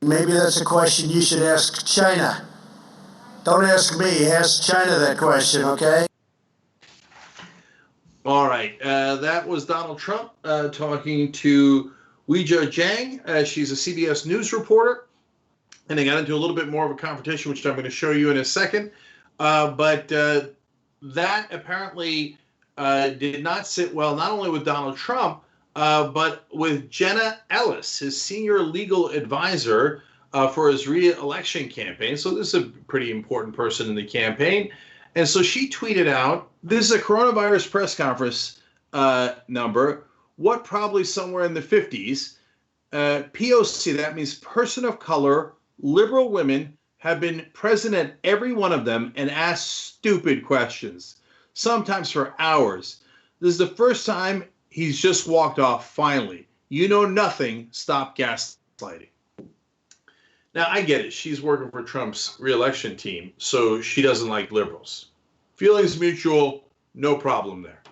Maybe that's a question you should ask China. Don't ask me, ask China that question, okay? All right, that was Donald Trump talking to Uygur Zhang. She's a CBS News reporter, and they got into a little bit more of a confrontation, which I'm going to show you in a second. But that apparently did not sit well, not only with Donald Trump, but with Jenna Ellis, his senior legal advisor for his re-election campaign. So this is a pretty important person in the campaign. And so she tweeted out, this is a coronavirus press conference number, what probably somewhere in the 50s, POC, that means person of color, liberal women, have been present at every one of them and asked stupid questions, sometimes for hours. This is the first time he's just walked off finally. You know nothing, stop gaslighting. Now, I get it. She's working for Trump's re-election team, so she doesn't like liberals. Feelings mutual, no problem there.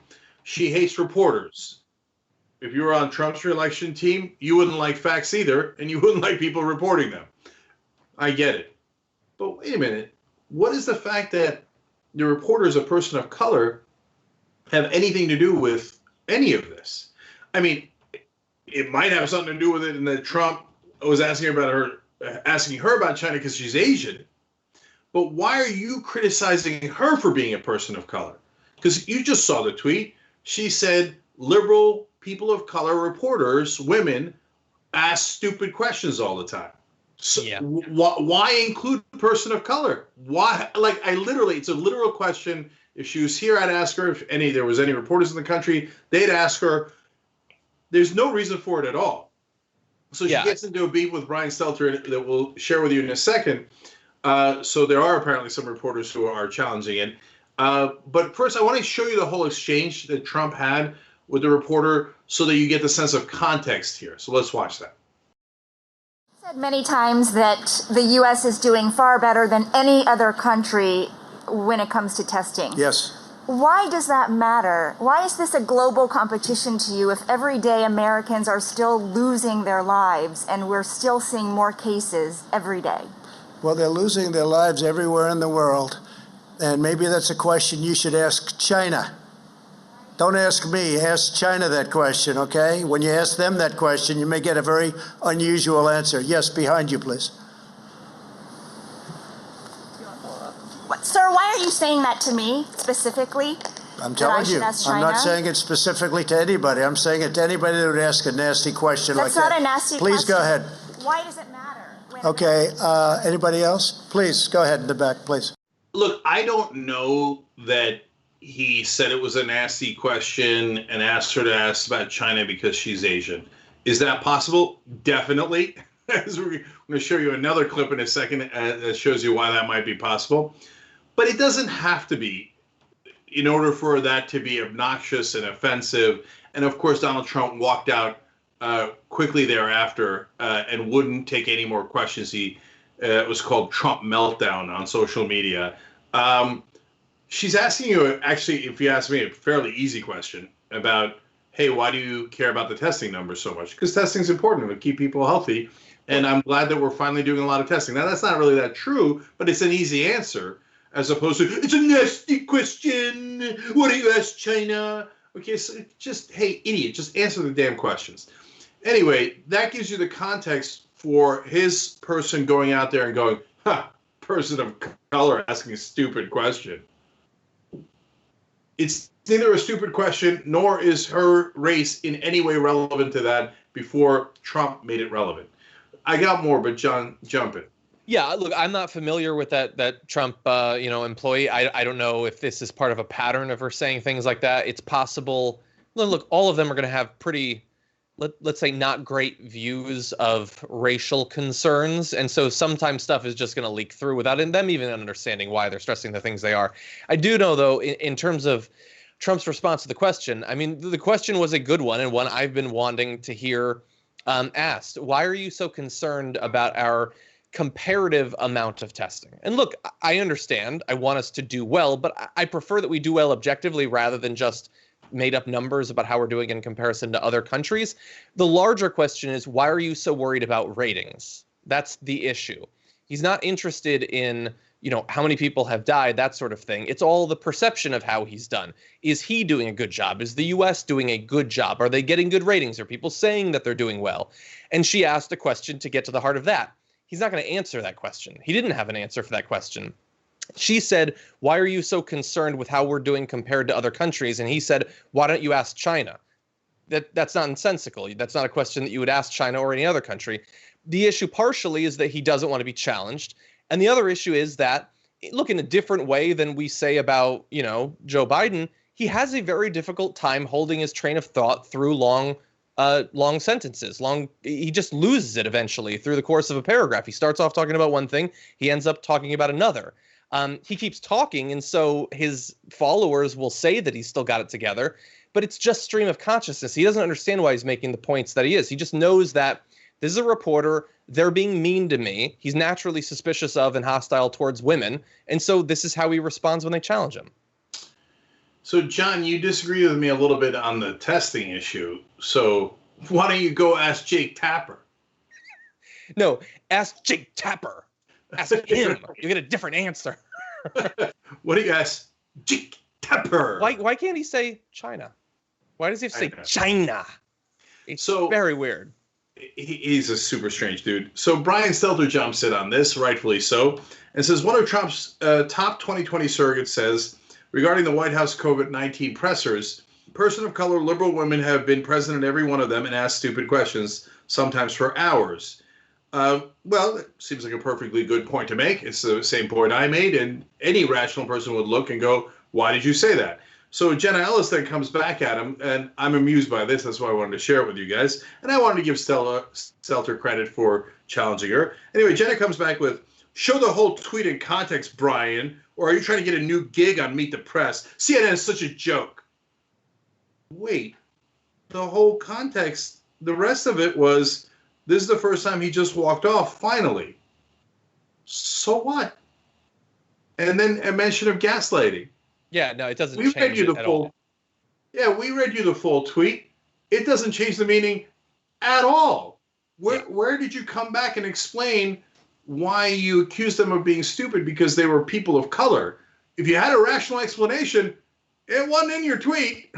She hates reporters. If you were on Trump's re-election team, you wouldn't like facts either, and you wouldn't like people reporting them. I get it. But wait a minute. What does the fact that the reporter is a person of color have anything to do with any of this? I mean, it might have something to do with it in that Trump was asking her about China because she's Asian. But why are you criticizing her for being a person of color? Because you just saw the tweet. She said liberal people of color reporters, women, ask stupid questions all the time. So yeah. Why include person of color? Why? Like, it's a literal question. If she was here, I'd ask her. If there was any reporters in the country, they'd ask her. There's no reason for it at all. So she gets into a beef with Brian Stelter that we'll share with you in a second. So there are apparently some reporters who are challenging it. But first, I want to show you the whole exchange that Trump had with the reporter so that you get the sense of context here. So let's watch that. Said many times that the U.S. is doing far better than any other country when it comes to testing. Yes. Why does that matter? Why is this a global competition to you if everyday Americans are still losing their lives and we're still seeing more cases every day? Well, they're losing their lives everywhere in the world, and maybe that's a question you should ask China. Don't ask me, ask China that question, okay? When you ask them that question, you may get a very unusual answer. Yes, behind you, please. Sir, why are you saying that to me specifically? I'm telling you, I'm not saying it specifically to anybody. I'm saying it to anybody that would ask a nasty question like that. That's not a nasty question. Please go ahead. Why does it matter? Okay, anybody else? Please, go ahead in the back, please. Look, I don't know that he said it was a nasty question and asked her to ask about China because she's Asian. Is that possible? Definitely. As we're going to show you another clip in a second that shows you why that might be possible. But it doesn't have to be in order for that to be obnoxious and offensive. And of course, Donald Trump walked out quickly thereafter and wouldn't take any more questions. It was called Trump Meltdown on social media. She's asking you, actually, if you ask me, a fairly easy question about, hey, why do you care about the testing numbers so much? Because testing is important to keep people healthy. And I'm glad that we're finally doing a lot of testing. Now, that's not really that true, but it's an easy answer as opposed to, it's a nasty question. What do you ask China? Okay, so just, hey, idiot, just answer the damn questions. Anyway, that gives you the context for his person going out there and going, person of color asking a stupid question. It's neither a stupid question, nor is her race in any way relevant to that before Trump made it relevant. I got more, but John, jump in. Yeah, look, I'm not familiar with that Trump, employee. I don't know if this is part of a pattern of her saying things like that. It's possible. Look, all of them are going to have pretty, let's say, not great views of racial concerns. And so sometimes stuff is just going to leak through without them even understanding why they're stressing the things they are. I do know, though, in terms of Trump's response to the question, I mean, the question was a good one and one I've been wanting to hear asked. Why are you so concerned about our comparative amount of testing? And look, I understand. I want us to do well, but I prefer that we do well objectively rather than just made up numbers about how we're doing in comparison to other countries. The larger question is, why are you so worried about ratings? That's the issue. He's not interested in, how many people have died, that sort of thing. It's all the perception of how he's done. Is he doing a good job? Is the US doing a good job? Are they getting good ratings? Are people saying that they're doing well? And she asked a question to get to the heart of that. He's not going to answer that question. He didn't have an answer for that question. She said, why are you so concerned with how we're doing compared to other countries? And he said, why don't you ask China? That's nonsensical. That's not a question that you would ask China or any other country. The issue partially is that he doesn't want to be challenged. And the other issue is that, look, in a different way than we say about, Joe Biden, he has a very difficult time holding his train of thought through long sentences. He just loses it eventually through the course of a paragraph. He starts off talking about one thing, he ends up talking about another. He keeps talking, and so his followers will say that he's still got it together, but it's just stream of consciousness. He doesn't understand why he's making the points that he is. He just knows that this is a reporter, they're being mean to me. He's naturally suspicious of and hostile towards women, and so this is how he responds when they challenge him. So, John, you disagree with me a little bit on the testing issue. So why don't you go ask Jake Tapper? No, ask Jake Tapper. Ask him. You get a different answer. What do you ask Jake Tapper? Why can't he say China? Why does he have to say China? It's so very weird. He's a super strange dude. So Brian Stelter jumps in on this, rightfully so, and says one of Trump's top 2020 surrogates says, regarding the White House COVID-19 pressers, person of color, liberal women have been present at every one of them and asked stupid questions, sometimes for hours. Well, it seems like a perfectly good point to make. It's the same point I made, and any rational person would look and go, why did you say that? So Jenna Ellis then comes back at him, and I'm amused by this. That's why I wanted to share it with you guys. And I wanted to give Stelter credit for challenging her. Anyway, Jenna comes back with, show the whole tweet in context, Brian, or are you trying to get a new gig on Meet the Press? CNN is such a joke. Wait, the whole context, the rest of it was, this is the first time he just walked off, finally. So what? And then a mention of gaslighting. Yeah, no, it doesn't change it at all. Yeah, we read you the full tweet. It doesn't change the meaning at all. Where did you come back and explain why you accused them of being stupid because they were people of color? If you had a rational explanation, it wasn't in your tweet.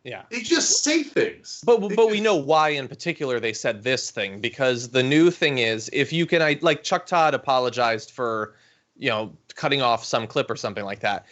Yeah. They just say things. But we know why in particular they said this thing, because the new thing is, if you can, like Chuck Todd apologized for, cutting off some clip or something like that.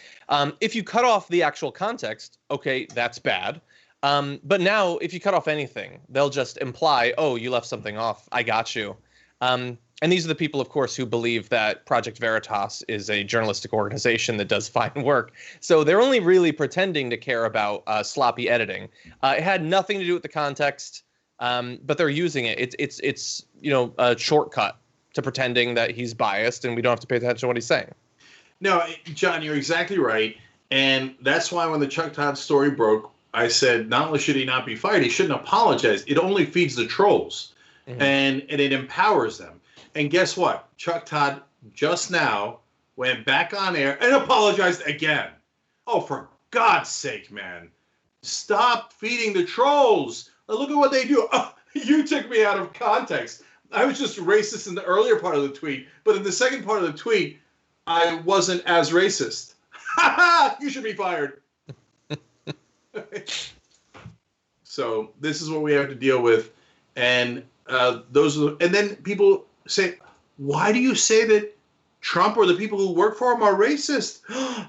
If you cut off the actual context, okay, that's bad. But now if you cut off anything, they'll just imply, oh, you left something off. I got you. And these are the people, of course, who believe that Project Veritas is a journalistic organization that does fine work. So they're only really pretending to care about sloppy editing. It had nothing to do with the context, but they're using it. It's a shortcut to pretending that he's biased and we don't have to pay attention to what he's saying. No, John, you're exactly right. And that's why when the Chuck Todd story broke, I said, not only should he not be fired, he shouldn't apologize. It only feeds the trolls, and it empowers them. And guess what? Chuck Todd just now went back on air and apologized again. Oh, for God's sake, man. Stop feeding the trolls. Look at what they do. Oh, you took me out of context. I was just racist in the earlier part of the tweet, but in the second part of the tweet, I wasn't as racist. Ha ha! You should be fired. So this is what we have to deal with. And and then people say, why do you say that Trump or the people who work for him are racist?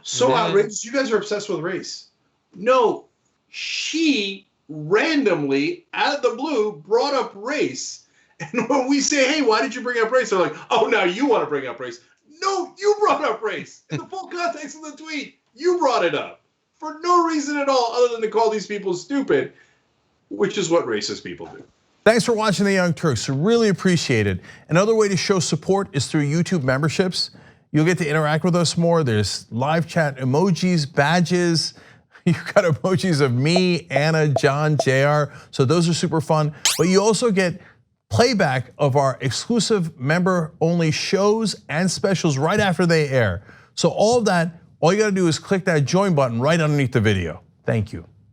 So outrageous. You guys are obsessed with race. No, she randomly, out of the blue, brought up race. And when we say, hey, why did you bring up race? They're like, oh, now you want to bring up race. No, you brought up race. In the full context of the tweet, you brought it up. For no reason at all other than to call these people stupid, which is what racist people do. Thanks for watching The Young Turks. Really appreciate it. Another way to show support is through YouTube memberships. You'll get to interact with us more. There's live chat emojis, badges. You've got emojis of me, Anna, John, JR. So those are super fun. But you also get playback of our exclusive member-only shows and specials right after they air. So all of that, all you gotta do is click that join button right underneath the video. Thank you.